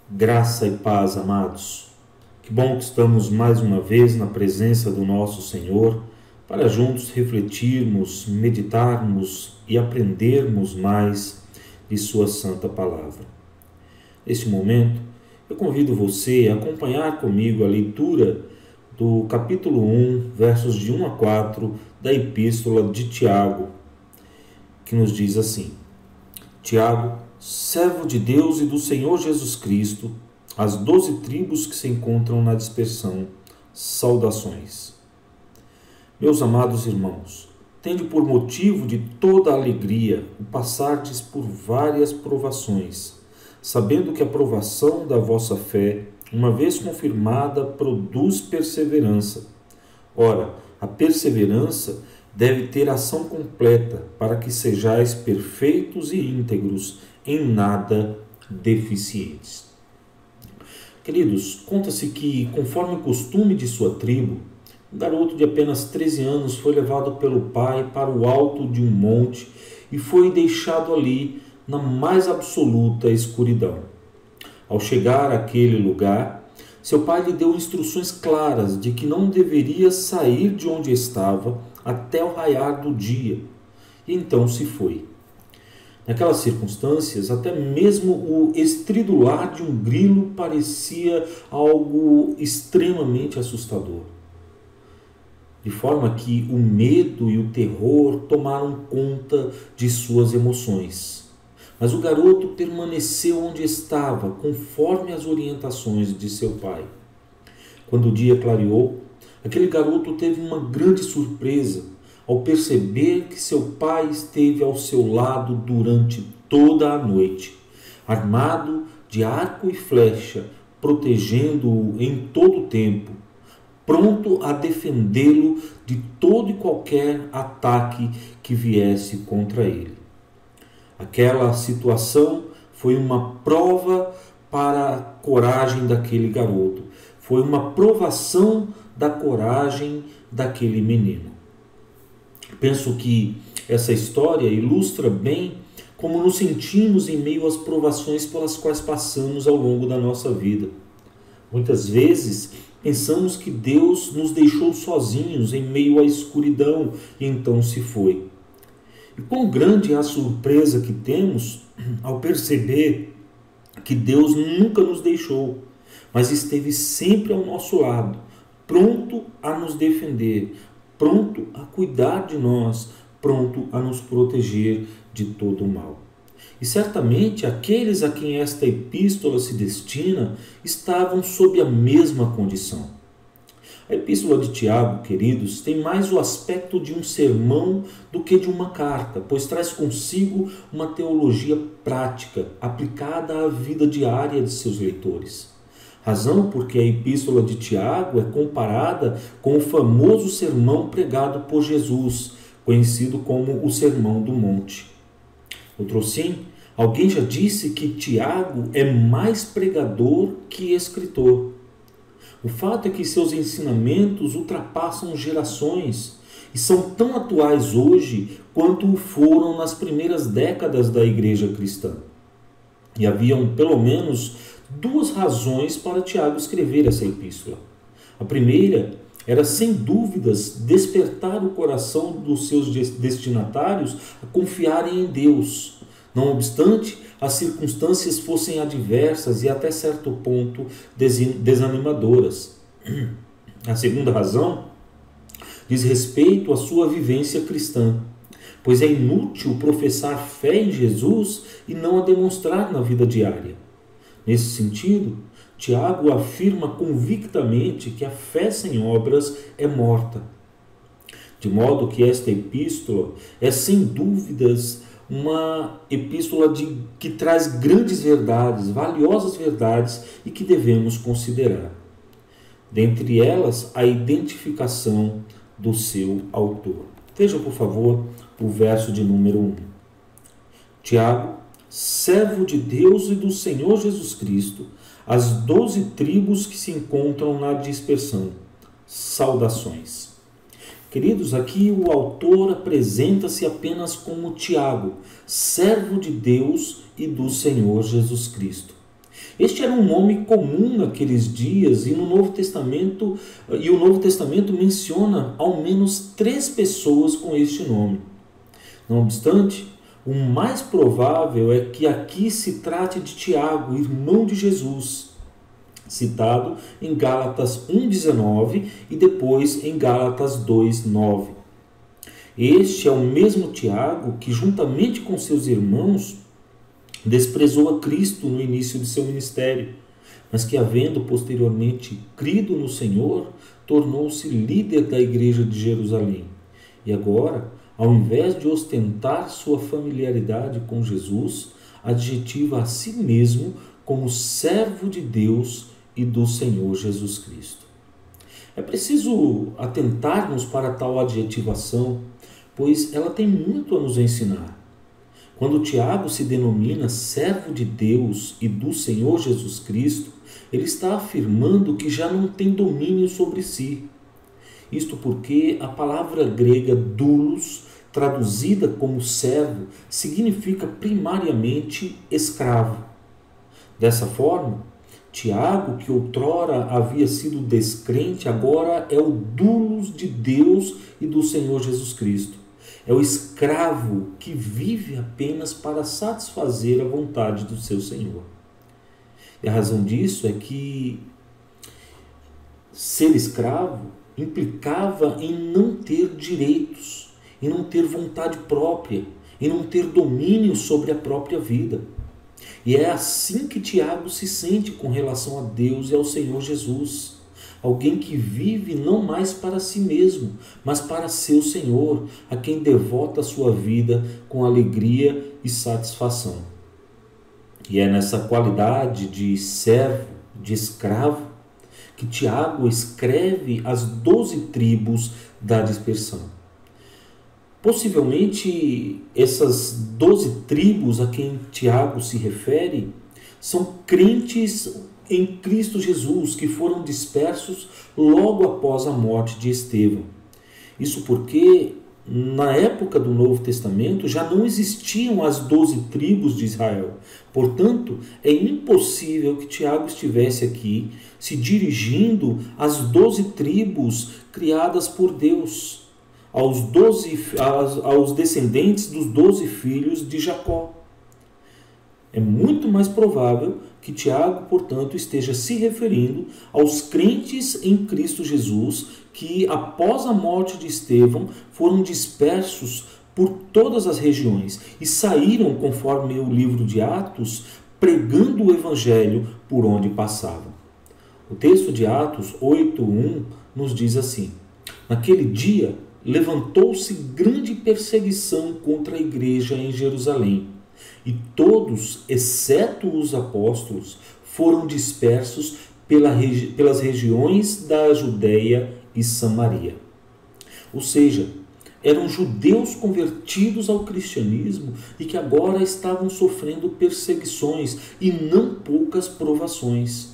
Graça e paz, amados. Que bom que estamos mais uma vez na presença do nosso Senhor para juntos refletirmos, meditarmos e aprendermos mais de Sua Santa Palavra. Neste momento, eu convido você a acompanhar comigo a leitura do capítulo 1, versos de 1 a 4 da Epístola de Tiago, que nos diz assim: Tiago, servo de Deus e do Senhor Jesus Cristo, as 12 tribos que se encontram na dispersão, saudações. Meus amados irmãos, tende por motivo de toda alegria o passardes por várias provações, sabendo que a provação da vossa fé, uma vez confirmada, produz perseverança. Ora, a perseverança deve ter ação completa, para que sejais perfeitos e íntegros, em nada deficientes. Queridos, conta-se que, conforme o costume de sua tribo, um garoto de apenas 13 anos foi levado pelo pai para o alto de um monte e foi deixado ali na mais absoluta escuridão. Ao chegar àquele lugar, seu pai lhe deu instruções claras de que não deveria sair de onde estava até o raiar do dia, e então se foi. Naquelas circunstâncias, até mesmo o estridular de um grilo parecia algo extremamente assustador. De forma que o medo e o terror tomaram conta de suas emoções. Mas o garoto permaneceu onde estava, conforme as orientações de seu pai. Quando o dia clareou, aquele garoto teve uma grande surpresa ao perceber que seu pai esteve ao seu lado durante toda a noite, armado de arco e flecha, protegendo-o em todo o tempo, pronto a defendê-lo de todo e qualquer ataque que viesse contra ele. Aquela situação foi uma prova para a coragem daquele garoto, foi uma provação da coragem daquele menino. Penso que essa história ilustra bem como nos sentimos em meio às provações pelas quais passamos ao longo da nossa vida. Muitas vezes pensamos que Deus nos deixou sozinhos em meio à escuridão e então se foi. E quão grande é a surpresa que temos ao perceber que Deus nunca nos deixou, mas esteve sempre ao nosso lado, pronto a nos defender, pronto a cuidar de nós, pronto a nos proteger de todo o mal. E certamente aqueles a quem esta epístola se destina estavam sob a mesma condição. A epístola de Tiago, queridos, tem mais o aspecto de um sermão do que de uma carta, pois traz consigo uma teologia prática, aplicada à vida diária de seus leitores. Razão porque a epístola de Tiago é comparada com o famoso sermão pregado por Jesus, conhecido como o Sermão do Monte. Outrossim, alguém já disse que Tiago é mais pregador que escritor. O fato é que seus ensinamentos ultrapassam gerações e são tão atuais hoje quanto o foram nas primeiras décadas da igreja cristã. E haviam pelo menos duas razões para Tiago escrever essa epístola. A primeira era, sem dúvidas, despertar o coração dos seus destinatários a confiarem em Deus, não obstante as circunstâncias fossem adversas e até certo ponto desanimadoras. A segunda razão diz respeito à sua vivência cristã, pois é inútil professar fé em Jesus e não a demonstrar na vida diária. Nesse sentido, Tiago afirma convictamente que a fé sem obras é morta. De modo que esta epístola é, sem dúvidas, uma epístola que traz grandes verdades, valiosas verdades e que devemos considerar. Dentre elas, a identificação do seu autor. Veja, por favor, o verso de número 1. Tiago, servo de Deus e do Senhor Jesus Cristo, as 12 tribos que se encontram na dispersão. Saudações. Queridos, aqui o autor apresenta-se apenas como Tiago, servo de Deus e do Senhor Jesus Cristo. Este era um nome comum naqueles dias e o Novo Testamento menciona ao menos 3 pessoas com este nome. Não obstante, o mais provável é que aqui se trate de Tiago, irmão de Jesus, citado em Gálatas 1,19 e depois em Gálatas 2,9. Este é o mesmo Tiago que, juntamente com seus irmãos, desprezou a Cristo no início de seu ministério, mas que, havendo posteriormente crido no Senhor, tornou-se líder da igreja de Jerusalém. E agora, ao invés de ostentar sua familiaridade com Jesus, adjetiva a si mesmo como servo de Deus e do Senhor Jesus Cristo. É preciso atentarmos para tal adjetivação, pois ela tem muito a nos ensinar. Quando Tiago se denomina servo de Deus e do Senhor Jesus Cristo, ele está afirmando que já não tem domínio sobre si. Isto porque a palavra grega doulos, traduzida como servo, significa primariamente escravo. Dessa forma, Tiago, que outrora havia sido descrente, agora é o doulos de Deus e do Senhor Jesus Cristo. É o escravo que vive apenas para satisfazer a vontade do seu Senhor. E a razão disso é que ser escravo implicava em não ter direitos, em não ter vontade própria, em não ter domínio sobre a própria vida. E é assim que Tiago se sente com relação a Deus e ao Senhor Jesus. Alguém que vive não mais para si mesmo, mas para seu Senhor, a quem devota a sua vida com alegria e satisfação. E é nessa qualidade de servo, de escravo, que Tiago escreve as 12 tribos da dispersão. Possivelmente essas 12 tribos a quem Tiago se refere são crentes em Cristo Jesus, que foram dispersos logo após a morte de Estevão. Isso porque, na época do Novo Testamento, já não existiam as 12 tribos de Israel. Portanto, é impossível que Tiago estivesse aqui se dirigindo às 12 tribos criadas por Deus, aos descendentes dos 12 filhos de Jacó. É muito mais provável que Tiago, portanto, esteja se referindo aos crentes em Cristo Jesus que, após a morte de Estevão, foram dispersos por todas as regiões e saíram, conforme o livro de Atos, pregando o Evangelho por onde passavam. O texto de Atos 8:1 nos diz assim: naquele dia levantou-se grande perseguição contra a igreja em Jerusalém, e todos, exceto os apóstolos, foram dispersos pelas regiões da Judéia e Samaria. Ou seja, eram judeus convertidos ao cristianismo e que agora estavam sofrendo perseguições e não poucas provações.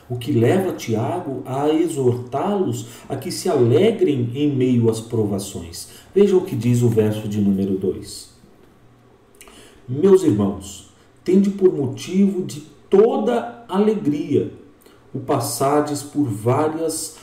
O que leva Tiago a exortá-los a que se alegrem em meio às provações. Veja o que diz o verso de número 2. Meus irmãos, tende por motivo de toda alegria o passardes por várias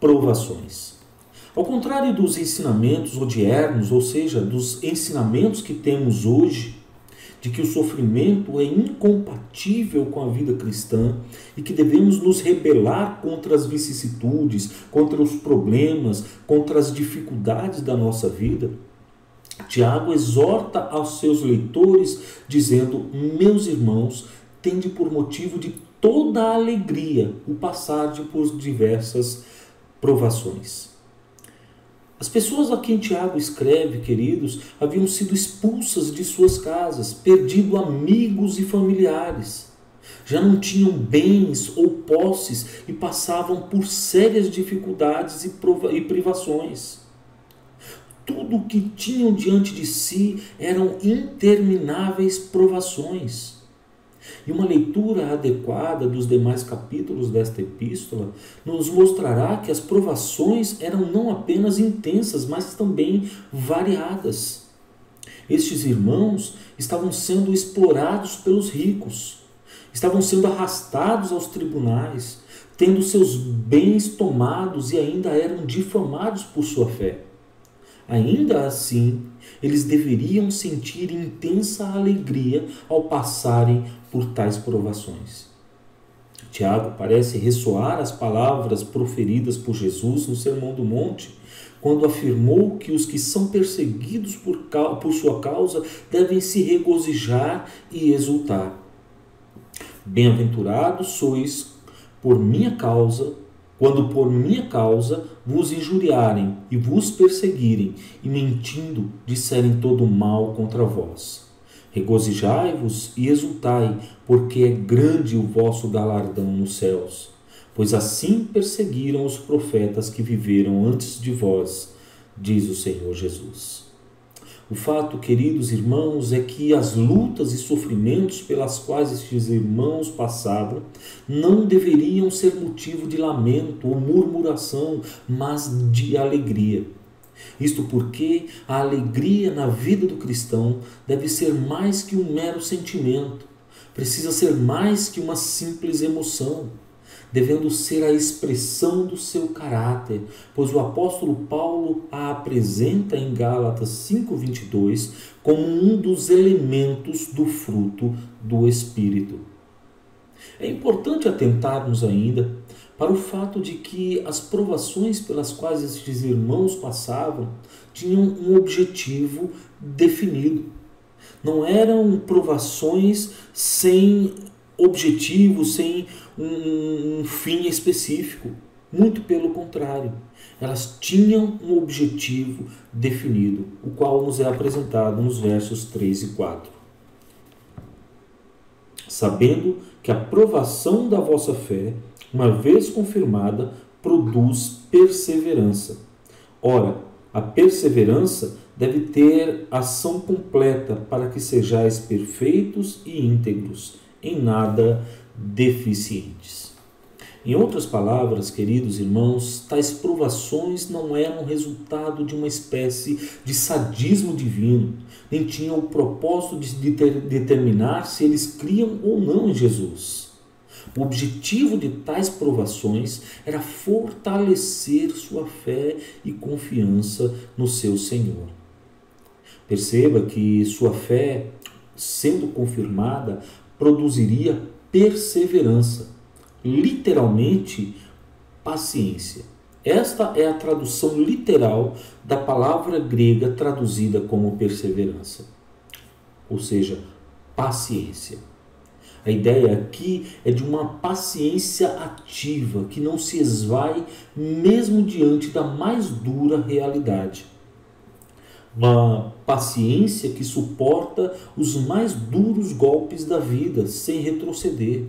provações. Ao contrário dos ensinamentos odiernos, ou seja, dos ensinamentos que temos hoje, de que o sofrimento é incompatível com a vida cristã e que devemos nos rebelar contra as vicissitudes, contra os problemas, contra as dificuldades da nossa vida, Tiago exorta aos seus leitores, dizendo: meus irmãos, tende por motivo de toda a alegria o passar por diversas provações. As pessoas a quem Tiago escreve, queridos, haviam sido expulsas de suas casas, perdido amigos e familiares. Já não tinham bens ou posses e passavam por sérias dificuldades e privações. Tudo o que tinham diante de si eram intermináveis provações. E uma leitura adequada dos demais capítulos desta epístola nos mostrará que as provações eram não apenas intensas, mas também variadas. Estes irmãos estavam sendo explorados pelos ricos, estavam sendo arrastados aos tribunais, tendo seus bens tomados e ainda eram difamados por sua fé. Ainda assim, eles deveriam sentir intensa alegria ao passarem por tais provações. Tiago parece ressoar as palavras proferidas por Jesus no Sermão do Monte, quando afirmou que os que são perseguidos por sua causa devem se regozijar e exultar. Bem-aventurados sois por minha causa, quando por minha causa vos injuriarem e vos perseguirem, e mentindo disserem todo mal contra vós. Regozijai-vos e exultai, porque é grande o vosso galardão nos céus. Pois assim perseguiram os profetas que viveram antes de vós, diz o Senhor Jesus. O fato, queridos irmãos, é que as lutas e sofrimentos pelas quais estes irmãos passavam não deveriam ser motivo de lamento ou murmuração, mas de alegria. Isto porque a alegria na vida do cristão deve ser mais que um mero sentimento, precisa ser mais que uma simples emoção, devendo ser a expressão do seu caráter, pois o apóstolo Paulo a apresenta em Gálatas 5:22 como um dos elementos do fruto do Espírito. É importante atentarmos ainda para o fato de que as provações pelas quais estes irmãos passavam tinham um objetivo definido. Não eram provações sem objetivo, sem um fim específico. Muito pelo contrário, elas tinham um objetivo definido, o qual nos é apresentado nos versos 3 e 4. Sabendo que a provação da vossa fé, uma vez confirmada, produz perseverança. Ora, a perseverança deve ter ação completa para que sejais perfeitos e íntegros, em nada deficientes. Em outras palavras, queridos irmãos, tais provações não eram resultado de uma espécie de sadismo divino, nem tinham o propósito de determinar se eles criam ou não em Jesus. O objetivo de tais provações era fortalecer sua fé e confiança no seu Senhor. Perceba que sua fé, sendo confirmada, produziria perseverança, literalmente paciência. Esta é a tradução literal da palavra grega traduzida como perseverança, ou seja, paciência. A ideia aqui é de uma paciência ativa que não se esvai mesmo diante da mais dura realidade. Uma paciência que suporta os mais duros golpes da vida sem retroceder.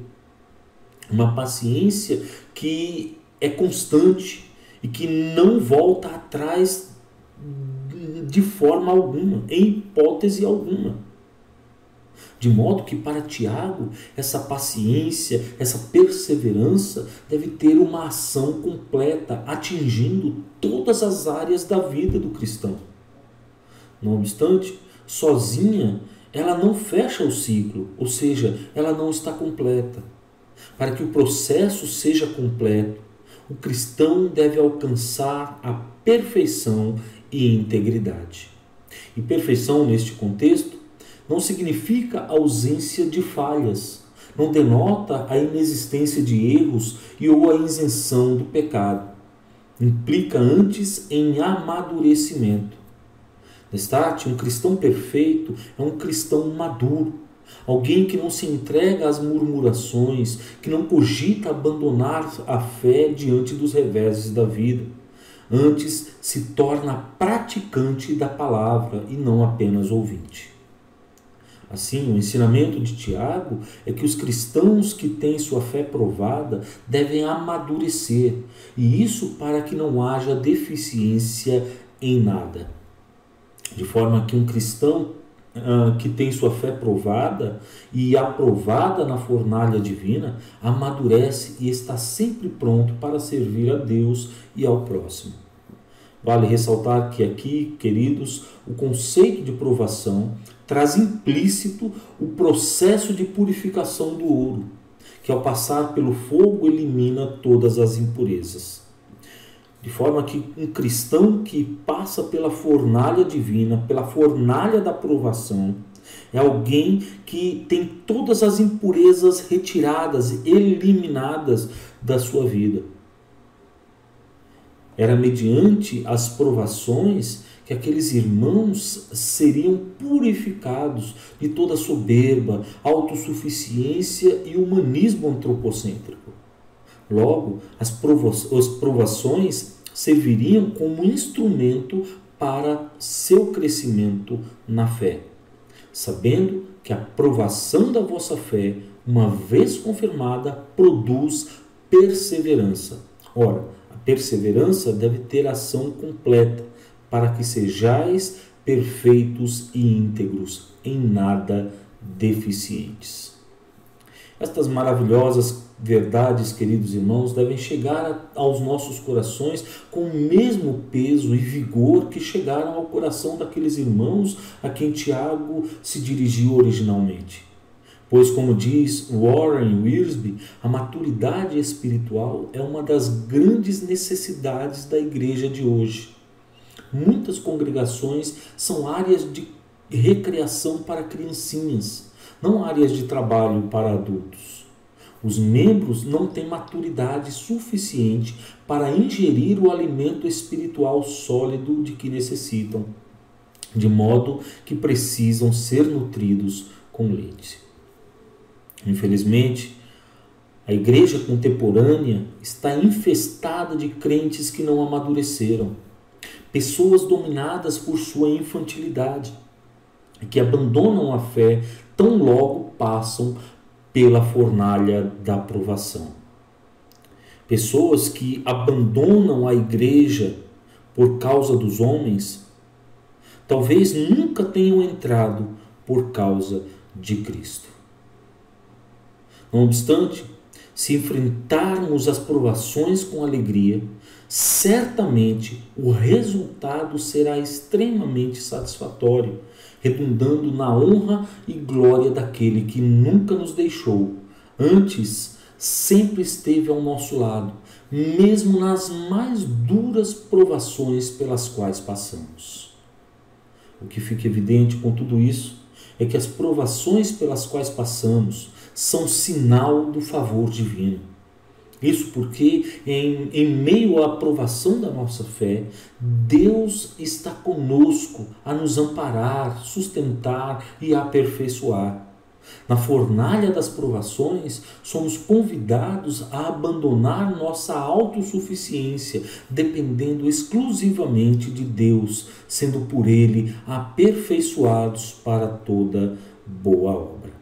Uma paciência que é constante e que não volta atrás de forma alguma, em hipótese alguma. De modo que para Tiago, essa paciência, essa perseverança deve ter uma ação completa, atingindo todas as áreas da vida do cristão. Não obstante, sozinha, ela não fecha o ciclo, ou seja, ela não está completa. Para que o processo seja completo, o cristão deve alcançar a perfeição e integridade. E perfeição, neste contexto, não significa ausência de falhas, não denota a inexistência de erros ou a isenção do pecado. Implica antes em amadurecimento. Destaque, um cristão perfeito é um cristão maduro, alguém que não se entrega às murmurações, que não cogita abandonar a fé diante dos reveses da vida. Antes, se torna praticante da palavra e não apenas ouvinte. Assim, o ensinamento de Tiago é que os cristãos que têm sua fé provada devem amadurecer, e isso para que não haja deficiência em nada. De forma que um cristão que tem sua fé provada e aprovada na fornalha divina, amadurece e está sempre pronto para servir a Deus e ao próximo. Vale ressaltar que aqui, queridos, o conceito de provação traz implícito o processo de purificação do ouro. que ao passar pelo fogo elimina todas as impurezas. De forma que um cristão que passa pela fornalha divina, pela fornalha da provação, é alguém que tem todas as impurezas retiradas, eliminadas da sua vida. Era mediante as provações que aqueles irmãos seriam purificados de toda soberba, autossuficiência e humanismo antropocêntrico. Logo, as provações serviriam como instrumento para seu crescimento na fé, sabendo que a provação da vossa fé, uma vez confirmada, produz perseverança. Ora, a perseverança deve ter ação completa, para que sejais perfeitos e íntegros, em nada deficientes. Estas maravilhosas verdades, queridos irmãos, devem chegar aos nossos corações com o mesmo peso e vigor que chegaram ao coração daqueles irmãos a quem Tiago se dirigiu originalmente. Pois, como diz Warren Wiersbe, a maturidade espiritual é uma das grandes necessidades da igreja de hoje. Muitas congregações são áreas de recreação para criancinhas, não áreas de trabalho para adultos. Os membros não têm maturidade suficiente para ingerir o alimento espiritual sólido de que necessitam, de modo que precisam ser nutridos com leite. Infelizmente, a igreja contemporânea está infestada de crentes que não amadureceram, pessoas dominadas por sua infantilidade, que abandonam a fé tão logo passam pela fornalha da provação. Pessoas que abandonam a igreja por causa dos homens, talvez nunca tenham entrado por causa de Cristo. Não obstante, se enfrentarmos as provações com alegria, certamente o resultado será extremamente satisfatório, redundando na honra e glória daquele que nunca nos deixou, antes sempre esteve ao nosso lado, mesmo nas mais duras provações pelas quais passamos. O que fica evidente com tudo isso é que as provações pelas quais passamos são sinal do favor divino. Isso porque, em meio à provação da nossa fé, Deus está conosco a nos amparar, sustentar e aperfeiçoar. Na fornalha das provações, somos convidados a abandonar nossa autossuficiência, dependendo exclusivamente de Deus, sendo por Ele aperfeiçoados para toda boa obra.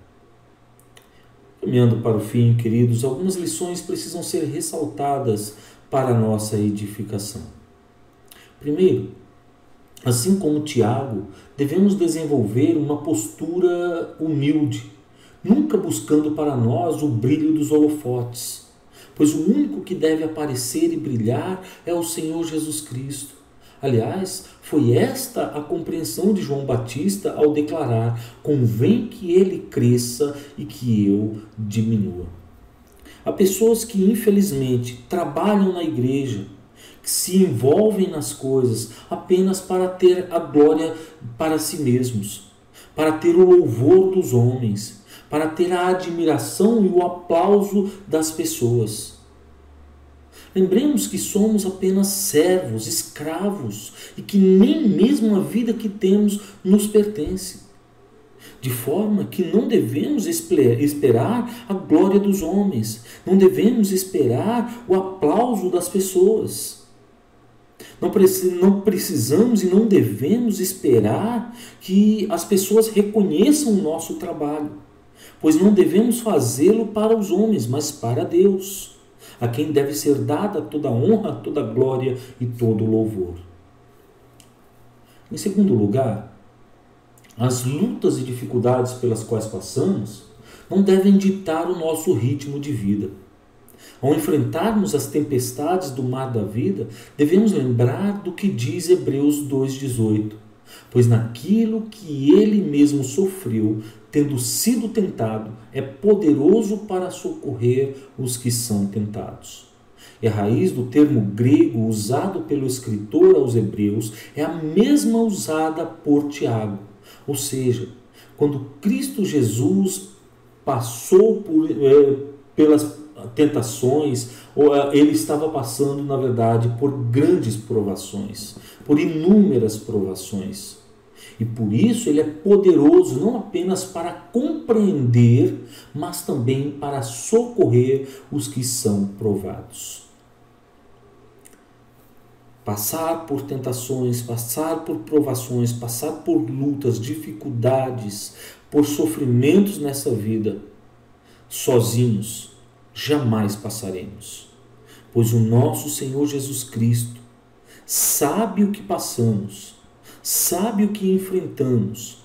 Caminhando para o fim, queridos, algumas lições precisam ser ressaltadas para a nossa edificação. Primeiro, assim como Tiago, devemos desenvolver uma postura humilde, nunca buscando para nós o brilho dos holofotes, pois o único que deve aparecer e brilhar é o Senhor Jesus Cristo. Aliás, foi esta a compreensão de João Batista ao declarar: convém que ele cresça e que eu diminua. Há pessoas que, infelizmente, trabalham na igreja, que se envolvem nas coisas apenas para ter a glória para si mesmos, para ter o louvor dos homens, para ter a admiração e o aplauso das pessoas. Lembremos que somos apenas servos, escravos, e que nem mesmo a vida que temos nos pertence. De forma que não devemos esperar a glória dos homens, não devemos esperar o aplauso das pessoas. Não precisamos e não devemos esperar que as pessoas reconheçam o nosso trabalho, pois não devemos fazê-lo para os homens, mas para Deus, a quem deve ser dada toda a honra, toda a glória e todo o louvor. Em segundo lugar, as lutas e dificuldades pelas quais passamos não devem ditar o nosso ritmo de vida. Ao enfrentarmos as tempestades do mar da vida, devemos lembrar do que diz Hebreus 2,18. pois naquilo que ele mesmo sofreu, tendo sido tentado, é poderoso para socorrer os que são tentados. E a raiz do termo grego usado pelo escritor aos Hebreus é a mesma usada por Tiago. Ou seja, quando Cristo Jesus passou pelas tentações, ele estava passando, na verdade, por grandes provações, por inúmeras provações. E por isso ele é poderoso não apenas para compreender, mas também para socorrer os que são provados. Passar por tentações, passar por provações, passar por lutas, dificuldades, por sofrimentos nessa vida, sozinhos, jamais passaremos. Pois o nosso Senhor Jesus Cristo sabe o que passamos, sabe o que enfrentamos,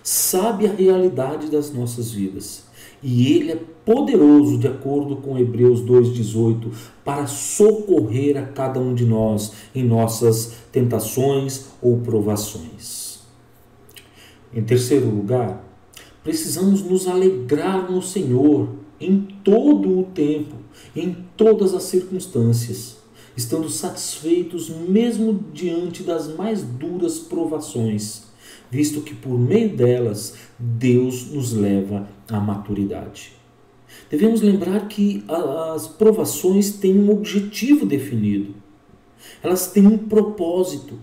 sabe a realidade das nossas vidas. E Ele é poderoso, de acordo com Hebreus 2,18, para socorrer a cada um de nós em nossas tentações ou provações. Em terceiro lugar, precisamos nos alegrar no Senhor em todo o tempo, em todas as circunstâncias, estando satisfeitos mesmo diante das mais duras provações, visto que por meio delas Deus nos leva à maturidade. Devemos lembrar que as provações têm um objetivo definido. Elas têm um propósito.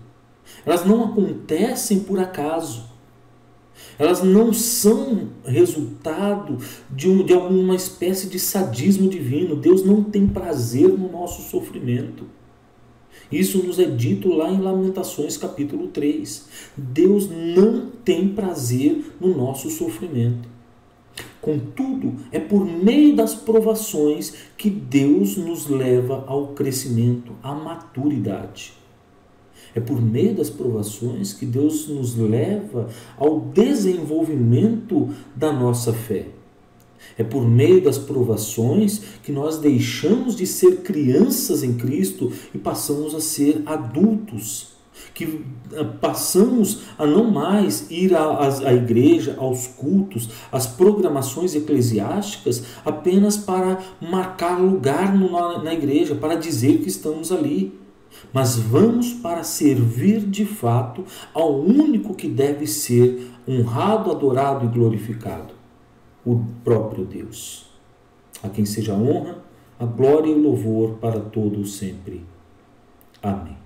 Elas não acontecem por acaso. Elas não são resultado de alguma espécie de sadismo divino. Deus não tem prazer no nosso sofrimento. Isso nos é dito lá em Lamentações capítulo 3. Deus não tem prazer no nosso sofrimento. Contudo, é por meio das provações que Deus nos leva ao crescimento, à maturidade. É por meio das provações que Deus nos leva ao desenvolvimento da nossa fé. É por meio das provações que nós deixamos de ser crianças em Cristo e passamos a ser adultos. Que passamos a não mais ir à igreja, aos cultos, às programações eclesiásticas apenas para marcar lugar na igreja, para dizer que estamos ali. Mas vamos para servir de fato ao único que deve ser honrado, adorado e glorificado, o próprio Deus. A quem seja a honra, a glória e o louvor para todos sempre. Amém.